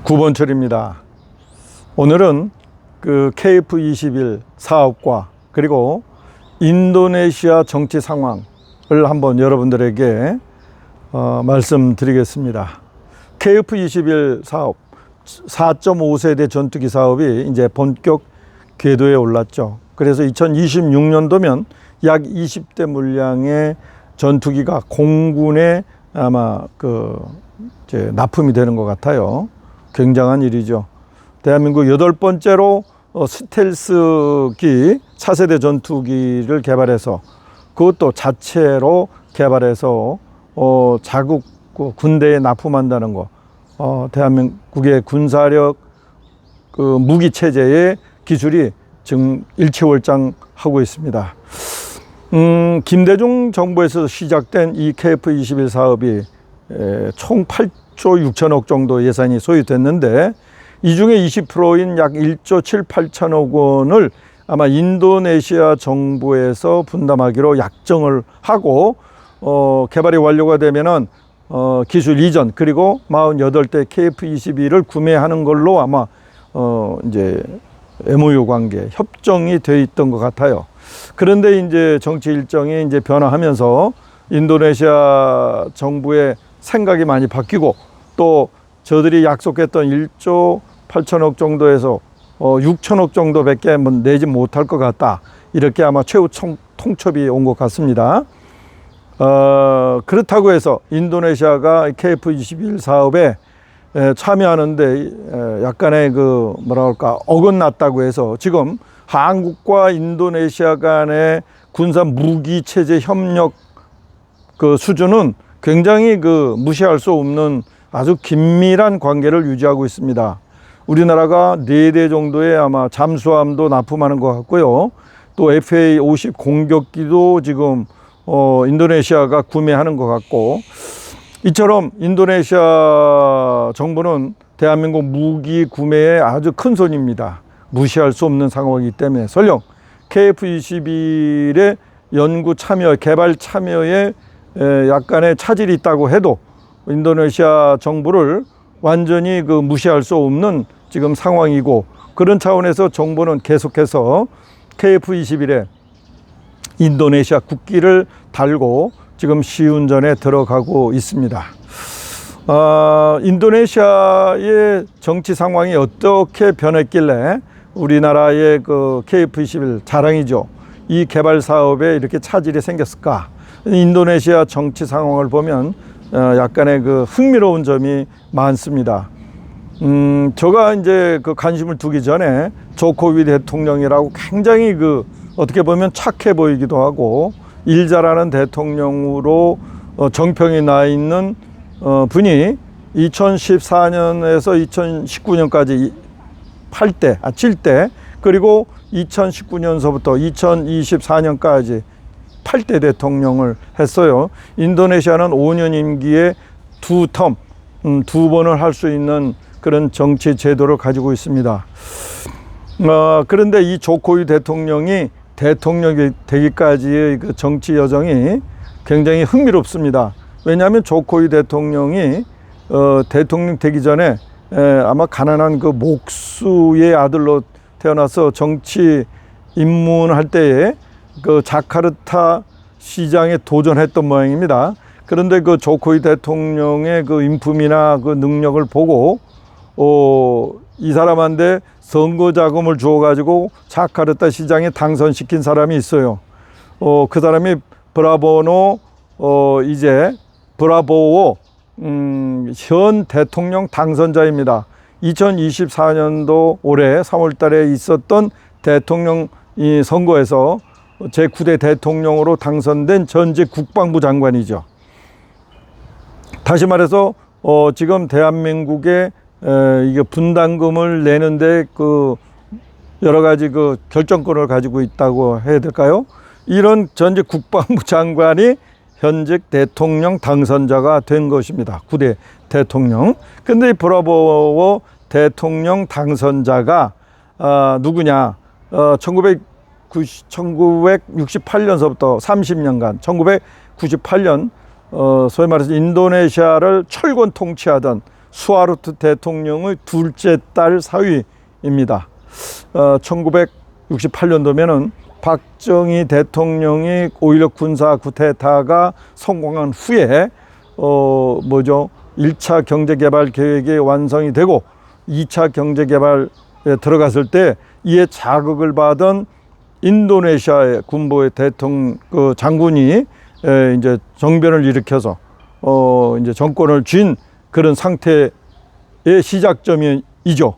구본철입니다. 오늘은 그 KF21 사업과 그리고 인도네시아 정치 상황을 한번 여러분들에게 말씀드리겠습니다. KF21 사업 4.5세대 전투기 사업이 이제 본격 궤도에 올랐죠. 그래서 2026년도면 약 20대 물량의 전투기가 공군에 아마 이제 납품이 되는 것 같아요. 굉장한 일이죠. 대한민국 8번째로 스텔스기 차세대 전투기를 개발해서 그것도 자체로 개발해서 자국 군대에 납품한다는 거. 대한민국의 군사력 무기 체제의 기술이 지금 일취월장하고 있습니다. 김대중 정부에서 시작된 이 KF21 사업이 총 8조 6천억 정도 예산이 소요됐는데 이 중에 20%인 약 1조 7, 8천억 원을 아마 인도네시아 정부에서 분담하기로 약정을 하고 개발이 완료가 되면은 기술 이전 그리고 48대 KF21을 구매하는 걸로 아마 이제 MOU 관계 협정이 돼 있던 것 같아요. 그런데 이제 정치 일정이 이제 변화하면서 인도네시아 정부의 생각이 많이 바뀌고 또 저들이 약속했던 1조 8천억 정도에서 6천억 정도밖에 내지 못할 것 같다. 이렇게 아마 최후 통첩이 온 것 같습니다. 그렇다고 해서 인도네시아가 KF21 사업에 참여하는데 약간의 어긋났다고 해서 지금 한국과 인도네시아 간의 군사 무기 체제 협력 수준은 굉장히 무시할 수 없는 아주 긴밀한 관계를 유지하고 있습니다. 우리나라가 4대 정도의 아마 잠수함도 납품하는 것 같고요. 또 FA-50 공격기도 지금 인도네시아가 구매하는 것 같고, 이처럼 인도네시아 정부는 대한민국 무기 구매에 아주 큰 손입니다. 무시할 수 없는 상황이기 때문에 설령 KF21의 연구 참여, 개발 참여에 약간의 차질이 있다고 해도 인도네시아 정부를 완전히 무시할 수 없는 지금 상황이고, 그런 차원에서 정부는 계속해서 KF21에 인도네시아 국기를 달고 지금 시운전에 들어가고 있습니다. 인도네시아의 정치 상황이 어떻게 변했길래 우리나라의 KF21 자랑이죠. 이 개발 사업에 이렇게 차질이 생겼을까? 인도네시아 정치 상황을 보면 약간의 흥미로운 점이 많습니다. 제가 이제 관심을 두기 전에 조코위 대통령이라고 굉장히 어떻게 보면 착해 보이기도 하고 일 잘하는 대통령으로 정평이 나 있는 분이 2014년에서 2019년까지 7대 그리고 2019년서부터 2024년까지 8대 대통령을 했어요. 인도네시아는 5년 임기에 2텀, 2번을 할 수 있는 그런 정치 제도를 가지고 있습니다. 그런데 이 조코위 대통령이 대통령이 되기까지의 정치 여정이 굉장히 흥미롭습니다. 왜냐하면 조코위 대통령이 대통령 되기 전에 아마 가난한 목수의 아들로 태어나서 정치 입문할 때에 자카르타 시장에 도전했던 모양입니다. 그런데 조코위 대통령의 인품이나 능력을 보고 이 사람한테 선거 자금을 주어가지고 자카르타 시장에 당선시킨 사람이 있어요. 그 사람이 브라보오 현 대통령 당선자입니다. 2024년도 올해 3월 달에 있었던 대통령 선거에서 제9대 대통령으로 당선된 전직 국방부 장관이죠. 다시 말해서 지금 대한민국의 이게 분담금을 내는데 여러 가지 결정권을 가지고 있다고 해야 될까요? 이런 전직 국방부 장관이 현직 대통령 당선자가 된 것입니다. 9대 대통령. 근데 이 브라보오 대통령 당선자가 누구냐? 1968년서부터 30년간 1998년 소위 말해서 인도네시아를 철권 통치하던 수하르토 대통령의 둘째 딸 사위입니다. 1968년도면은 박정희 대통령이 5.16 군사 쿠데타가 성공한 후에 1차 경제개발 계획이 완성이 되고 2차 경제개발에 들어갔을 때 이에 자극을 받은 인도네시아의 군부의 장군이 이제 정변을 일으켜서 이제 정권을 쥔 그런 상태의 시작점이죠.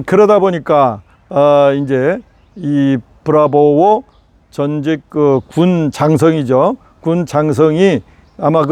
그러다 보니까 이제 이 브라보우 전직 군 장성이죠. 군 장성이 아마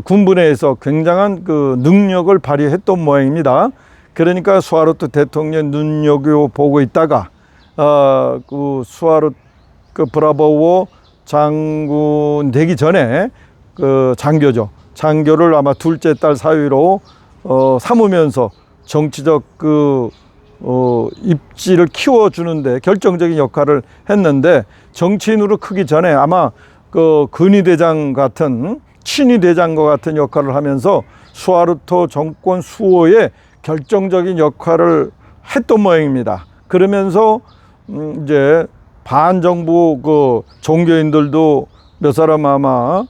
군부 내에서 굉장한 능력을 발휘했던 모양입니다. 그러니까 수하르토 대통령 눈여겨보고 있다가 브라보우 장군 되기 전에 장교죠. 장교를 아마 둘째 딸 사위로 삼으면서 정치적 입지를 키워주는데 결정적인 역할을 했는데, 정치인으로 크기 전에 아마 근위대장 같은, 친위대장과 같은 역할을 하면서 수하르토 정권 수호에 결정적인 역할을 했던 모양입니다. 그러면서 이제 반정부 종교인들도 몇 사람 아마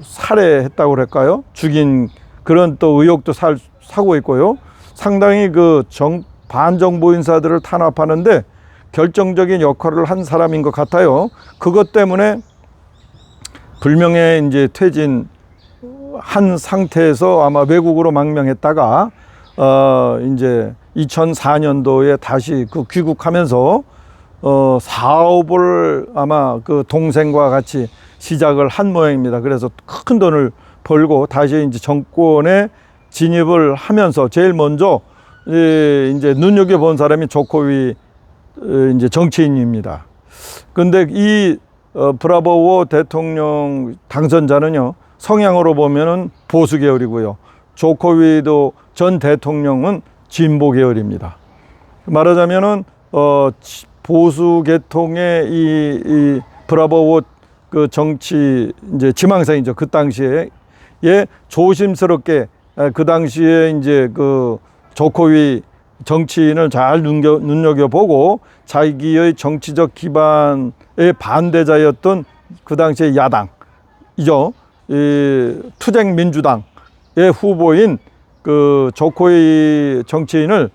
살해했다고 그럴까요? 죽인 그런 또 의혹도 사고 있고요. 상당히 반정부 인사들을 탄압하는데 결정적인 역할을 한 사람인 것 같아요. 그것 때문에 불명예 이제 퇴진한 상태에서 아마 외국으로 망명했다가 이제 2004년도에 다시 귀국하면서 사업을 아마 동생과 같이 시작을 한 모양입니다. 그래서 큰 돈을 벌고 다시 이제 정권에 진입을 하면서 제일 먼저 이제 눈여겨본 사람이 조코위 이제 정치인입니다. 근데 이 브라보우 대통령 당선자는요, 성향으로 보면은 보수 계열이고요. 조코위도 전 대통령은 진보 계열입니다. 말하자면은 보수 계통의 이 브라보우 정치 이제 지망생이죠. 그 당시에 조심스럽게 그 당시에 이제 조코위 정치인을 잘 눈여겨보고 자기의 정치적 기반의 반대자였던 그 당시의 야당이죠. 투쟁민주당의 후보인 조코위 정치인을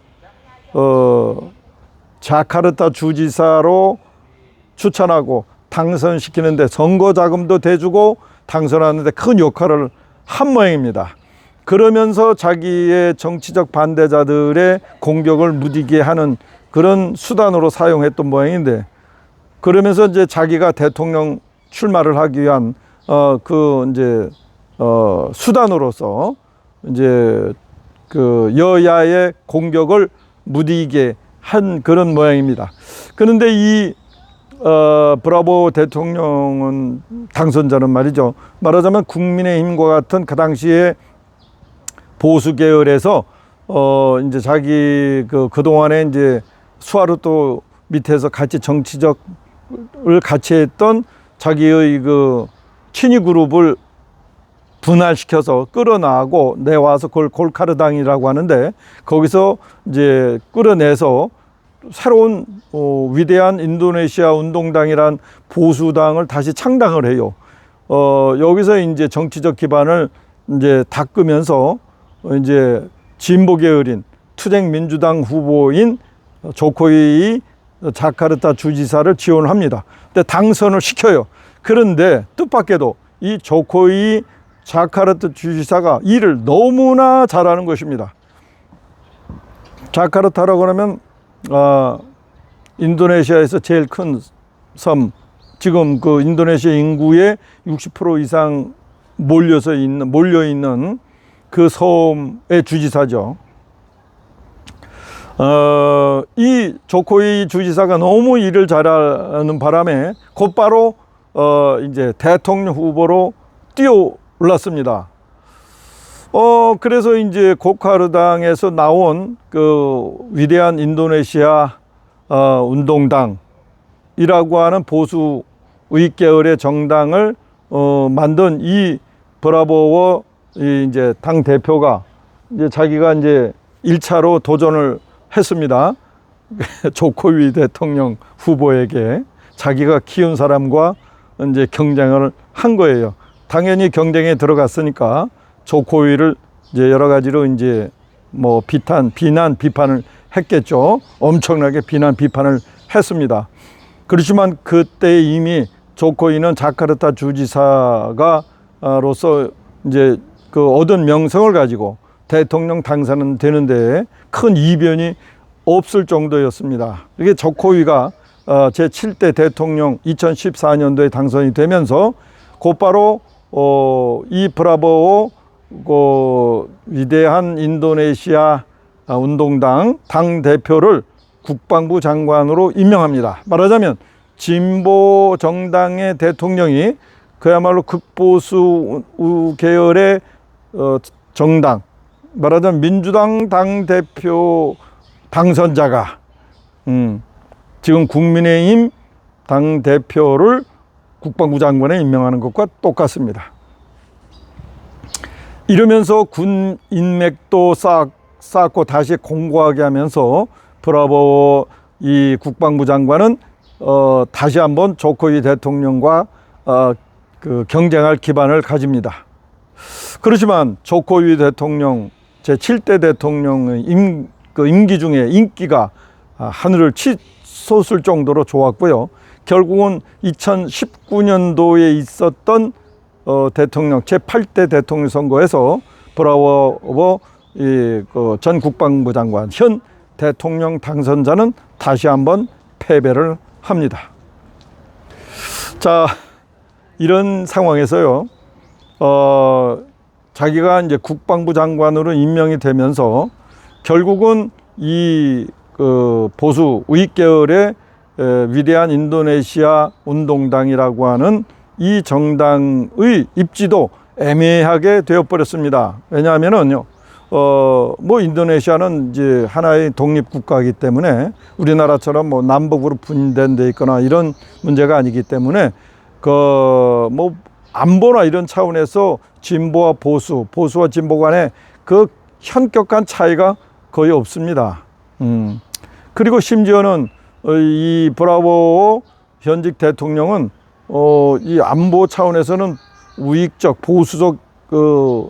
자카르타 주지사로 추천하고 당선시키는데 선거 자금도 대주고 당선하는데 큰 역할을 한 모양입니다. 그러면서 자기의 정치적 반대자들의 공격을 무디게 하는 그런 수단으로 사용했던 모양인데, 그러면서 이제 자기가 대통령 출마를 하기 위한 수단으로서 이제 여야의 공격을 무디게 한 그런 모양입니다. 그런데 이 브라보우 대통령은 당선자는 말이죠. 말하자면 국민의힘과 같은 그 당시에 보수 계열에서 이제 자기 그동안에 이제 수하르토 밑에서 같이 정치적을 같이 했던 자기의 친위 그룹을 분할시켜서 끌어나가고 내와서 그걸 골카르당이라고 하는데, 거기서 이제 끌어내서 새로운 위대한 인도네시아 운동당이란 보수당을 다시 창당을 해요. 여기서 이제 정치적 기반을 이제 닦으면서 이제 진보 계열인 투쟁민주당 후보인 조코위 자카르타 주지사를 지원을 합니다. 근데 당선을 시켜요. 그런데 뜻밖에도 이 조코위 자카르타 주지사가 일을 너무나 잘하는 것입니다. 자카르타라고 하면 인도네시아에서 제일 큰 섬, 지금 인도네시아 인구의 60% 이상 몰려 있는 그 섬의 주지사죠. 이 조코위 주지사가 너무 일을 잘하는 바람에 곧바로 이제 대통령 후보로 뛰어올랐습니다. 그래서 이제 골카르당에서 나온 위대한 인도네시아 운동당이라고 하는 보수 우익 계열의 정당을 만든 이 브라보우 이 이제 당 대표가 이제 자기가 이제 1차로 도전을 했습니다. 조코위 대통령 후보에게 자기가 키운 사람과 이제 경쟁을 한 거예요. 당연히 경쟁에 들어갔으니까 조코위를 이제 여러 가지로 이제 뭐 비난, 비판을 했겠죠. 엄청나게 비난, 비판을 했습니다. 그렇지만 그때 이미 조코위는 자카르타 주지사가 로서 이제 그 얻은 명성을 가지고 대통령 당선은 되는데 큰 이변이 없을 정도였습니다. 이게 조코위가 제7대 대통령 2014년도에 당선이 되면서 곧바로 이 브라보오 위대한 인도네시아 운동당 당 대표를 국방부 장관으로 임명합니다. 말하자면 진보 정당의 대통령이 그야말로 극보수 계열의 정당, 말하자면 민주당 당 대표 당선자가 지금 국민의힘 당 대표를 국방부 장관에 임명하는 것과 똑같습니다. 이러면서 군 인맥도 쌓고 다시 공고하게 하면서 브라보 이 국방부 장관은 다시 한번 조코위 대통령과 그 경쟁할 기반을 가집니다. 그렇지만 조코위 대통령 제7대 대통령의 임기 중에 인기가 하늘을 치솟을 정도로 좋았고요. 결국은 2019년도에 있었던 대통령 제8대 대통령 선거에서 브라보 전 국방부 장관 현 대통령 당선자는 다시 한번 패배를 합니다. 자, 이런 상황에서요, 자기가 이제 국방부 장관으로 임명이 되면서 결국은 이 보수 우익 계열의 위대한 인도네시아 운동당이라고 하는 이 정당의 입지도 애매하게 되어버렸습니다. 왜냐하면은요, 뭐 인도네시아는 이제 하나의 독립 국가이기 때문에 우리나라처럼 뭐 남북으로 분된 데 있거나 이런 문제가 아니기 때문에 뭐 안보나 이런 차원에서 진보와 보수와 진보 간의 그 현격한 차이가 거의 없습니다. 그리고 심지어는 이 브라보 현직 대통령은 이 안보 차원에서는 우익적 보수적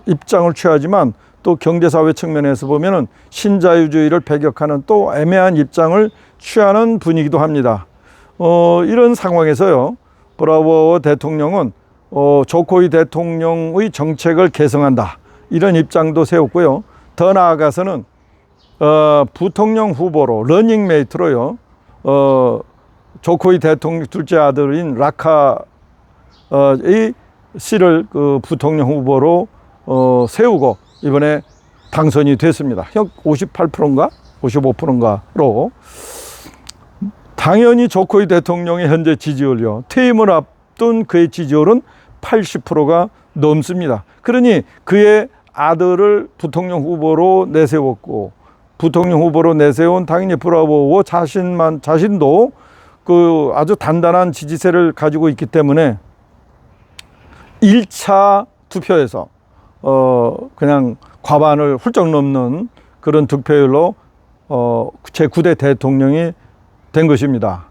입장을 취하지만 또 경제사회 측면에서 보면은 신자유주의를 배격하는 또 애매한 입장을 취하는 분이기도 합니다. 이런 상황에서요, 브라보 대통령은 조코위 대통령의 정책을 개성한다, 이런 입장도 세웠고요. 더 나아가서는 부통령 후보로 러닝메이트로요, 조코위 대통령 둘째 아들인 라카의 씨를 그 부통령 후보로 세우고 이번에 당선이 됐습니다. 형 58%인가 55%인가로 당연히 조코위 대통령의 현재 지지율이요, 퇴임을 앞둔 그의 지지율은 80%가 넘습니다. 그러니 그의 아들을 부통령 후보로 내세웠고, 부통령 후보로 내세운 당연히 브라보 자신도 그 아주 단단한 지지세를 가지고 있기 때문에 1차 투표에서 그냥 과반을 훌쩍 넘는 그런 득표율로 제9대 대통령이 된 것입니다.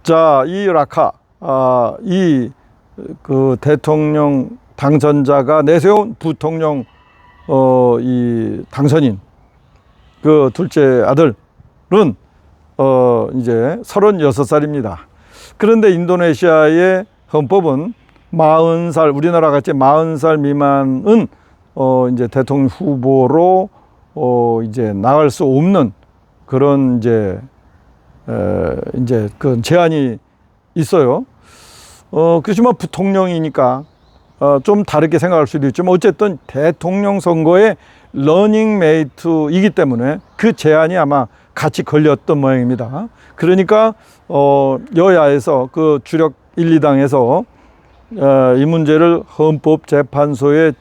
자, 이 라카, 그 대통령 당선자가 내세운 부통령 이 당선인 그 둘째 아들은 이제 36살입니다. 그런데 인도네시아의 헌법은 40살, 우리나라 같이 40살 미만은 이제 대통령 후보로 이제 나갈 수 없는 그런 이제 그 제한이 있어요. 그렇지만 부통령이니까 좀 다르게 생각할 수도 있지만 어쨌든 대통령 선거의 러닝메이트이기 때문에 그 제한이 아마 같이 걸렸던 모양입니다. 그러니까 여야에서 그 주력 1, 2당에서 이 문제를 헌법재판소에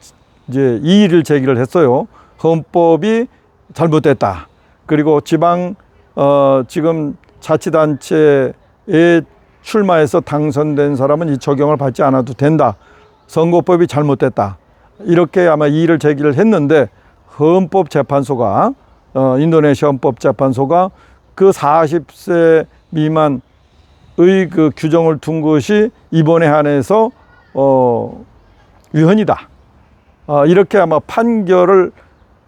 이제 이의를 제기를 했어요. 헌법이 잘못됐다. 그리고 지방 지금 자치단체에 출마해서 당선된 사람은 이 적용을 받지 않아도 된다. 선거법이 잘못됐다. 이렇게 아마 이의를 제기를 했는데 헌법재판소가 인도네시아 헌법재판소가 그 40세 미만의 그 규정을 둔 것이 이번에 한해서 위헌이다. 이렇게 아마 판결을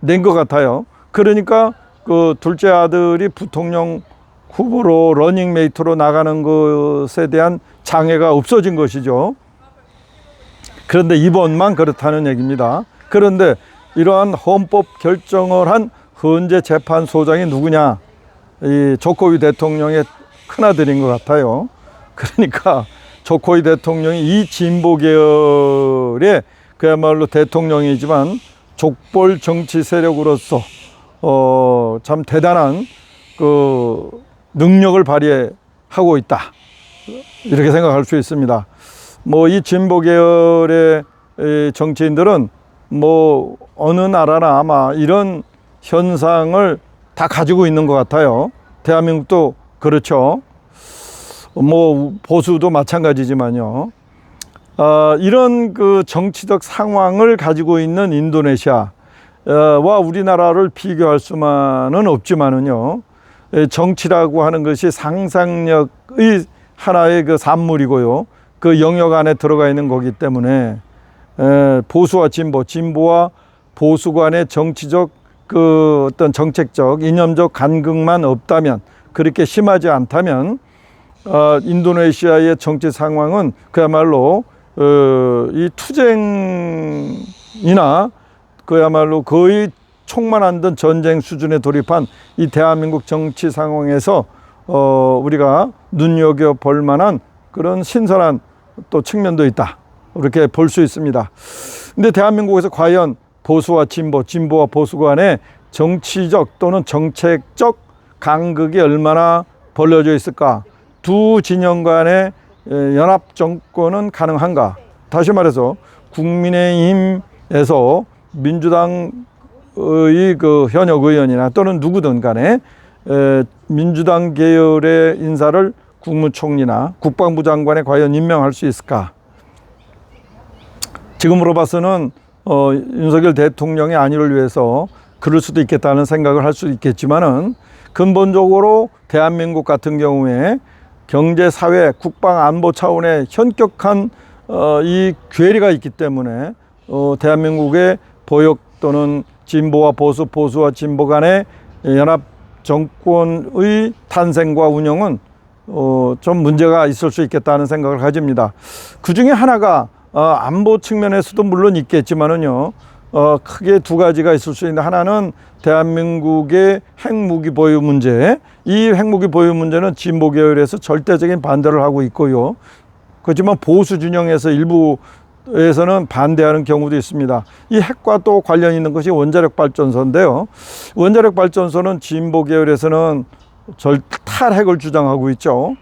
낸 것 같아요. 그러니까 그 둘째 아들이 부통령 후보로 러닝메이트로 나가는 것에 대한 장애가 없어진 것이죠. 그런데 이번만 그렇다는 얘기입니다. 그런데 이러한 헌법 결정을 한 헌재 재판소장이 누구냐? 이 조코위 대통령의 큰아들인 것 같아요. 그러니까 조코위 대통령이 이 진보 계열의 그야말로 대통령이지만 족벌 정치 세력으로서 참 대단한 그 능력을 발휘하고 있다. 이렇게 생각할 수 있습니다. 뭐 이 진보 계열의 정치인들은 뭐 어느 나라나 아마 이런 현상을 다 가지고 있는 것 같아요. 대한민국도 그렇죠. 뭐 보수도 마찬가지지만요. 이런 그 정치적 상황을 가지고 있는 인도네시아와 우리나라를 비교할 수만은 없지만은요. 정치라고 하는 것이 상상력의 하나의 그 산물이고요. 그 영역 안에 들어가 있는 거기 때문에 보수와 진보, 진보와 보수 간의 정치적 그 어떤 정책적, 이념적 간극만 없다면, 그렇게 심하지 않다면 인도네시아의 정치 상황은 그야말로 이 투쟁이나 그야말로 거의 총만 안 든 전쟁 수준에 돌입한 이 대한민국 정치 상황에서 우리가 눈여겨볼 만한 그런 신선한 또 측면도 있다. 이렇게 볼 수 있습니다. 근데 대한민국에서 과연 보수와 진보, 진보와 보수 간의 정치적 또는 정책적 간극이 얼마나 벌어져 있을까? 두 진영 간의 연합 정권은 가능한가? 다시 말해서 국민의힘에서 민주당의 그 현역 의원이나 또는 누구든 간에 민주당 계열의 인사를 국무총리나 국방부 장관에 과연 임명할 수 있을까? 지금으로 봐서는 윤석열 대통령의 안위를 위해서 그럴 수도 있겠다는 생각을 할 수 있겠지만은 근본적으로 대한민국 같은 경우에 경제, 사회, 국방, 안보 차원의 현격한 이 괴리가 있기 때문에 대한민국의 보역 또는 진보와 보수, 보수와 진보 간의 연합 정권의 탄생과 운영은 좀 문제가 있을 수 있겠다는 생각을 가집니다. 그 중에 하나가 안보 측면에서도 물론 있겠지만은요, 크게 두 가지가 있을 수 있는데, 하나는 대한민국의 핵무기 보유 문제. 이 핵무기 보유 문제는 진보 계열에서 절대적인 반대를 하고 있고요. 그렇지만 보수 진영에서 일부에서는 반대하는 경우도 있습니다. 이 핵과 또 관련 있는 것이 원자력 발전소인데요. 원자력 발전소는 진보 계열에서는 탈핵을 주장하고 있죠.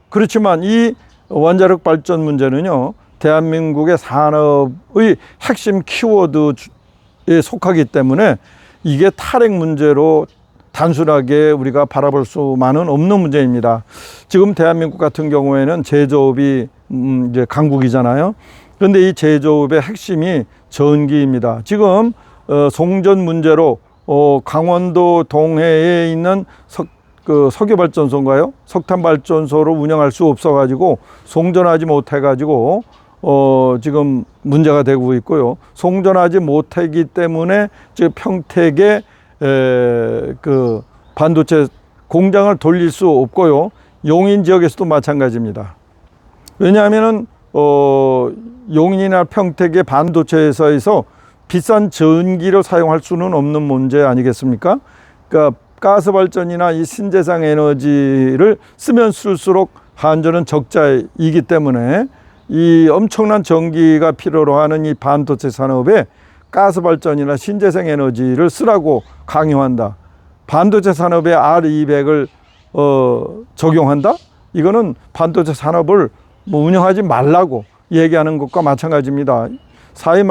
그렇지만 이 원자력 발전 문제는요, 대한민국의 산업의 핵심 키워드에 속하기 때문에 이게 탈핵 문제로 단순하게 우리가 바라볼 수만은 없는 문제입니다. 지금 대한민국 같은 경우에는 제조업이 이제 강국이잖아요. 그런데 이 제조업의 핵심이 전기입니다. 지금 송전 문제로 강원도 동해에 있는 석유발전소인가요? 석탄발전소로 운영할 수 없어가지고 송전하지 못해가지고 지금 문제가 되고 있고요. 송전하지 못하기 때문에 지금 평택에 그 반도체 공장을 돌릴 수 없고요. 용인 지역에서도 마찬가지입니다. 왜냐하면은 용인이나 평택의 반도체 회사에서 비싼 전기를 사용할 수는 없는 문제 아니겠습니까? 그러니까 가스발전이나 이 신재생 에너지를 쓰면 쓸수록 한전은 적자이기 때문에 이 엄청난 전기가 필요로 하는 이 반도체 산업에 가스발전이나 신재생 에너지를 쓰라고 강요한다. 반도체 산업에 R200을 적용한다? 이거는 반도체 산업을 뭐 운영하지 말라고 얘기하는 것과 마찬가지입니다.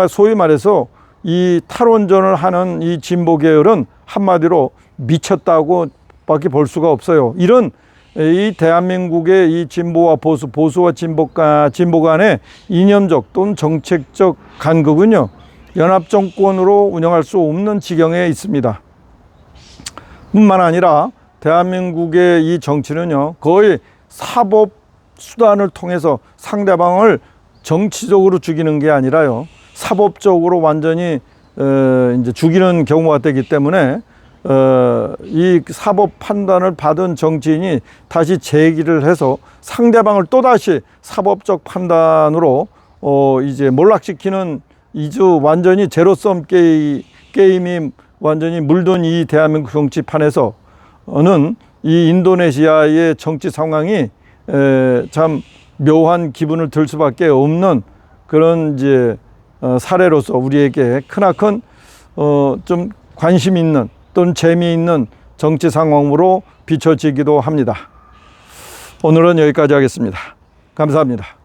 소위 말해서 이 탈원전을 하는 이 진보 계열은 한마디로 미쳤다고 밖에 볼 수가 없어요. 이런 이 대한민국의 이 진보와 보수, 보수와 진보 간의 이념적 또는 정책적 간극은요, 연합정권으로 운영할 수 없는 지경에 있습니다. 뿐만 아니라 대한민국의 이 정치는요, 거의 사법 수단을 통해서 상대방을 정치적으로 죽이는 게 아니라요, 사법적으로 완전히 이제 죽이는 경우가 되기 때문에 이 사법 판단을 받은 정치인이 다시 제기를 해서 상대방을 또다시 사법적 판단으로 이제 몰락시키는 이주 완전히 제로섬 게임이 완전히 물든 이 대한민국 정치판에서는 이 인도네시아의 정치 상황이 참 묘한 기분을 들 수밖에 없는 그런 이제 사례로서 우리에게 크나큰 좀 관심 있는 또는 재미있는 정치 상황으로 비춰지기도 합니다. 오늘은 여기까지 하겠습니다. 감사합니다.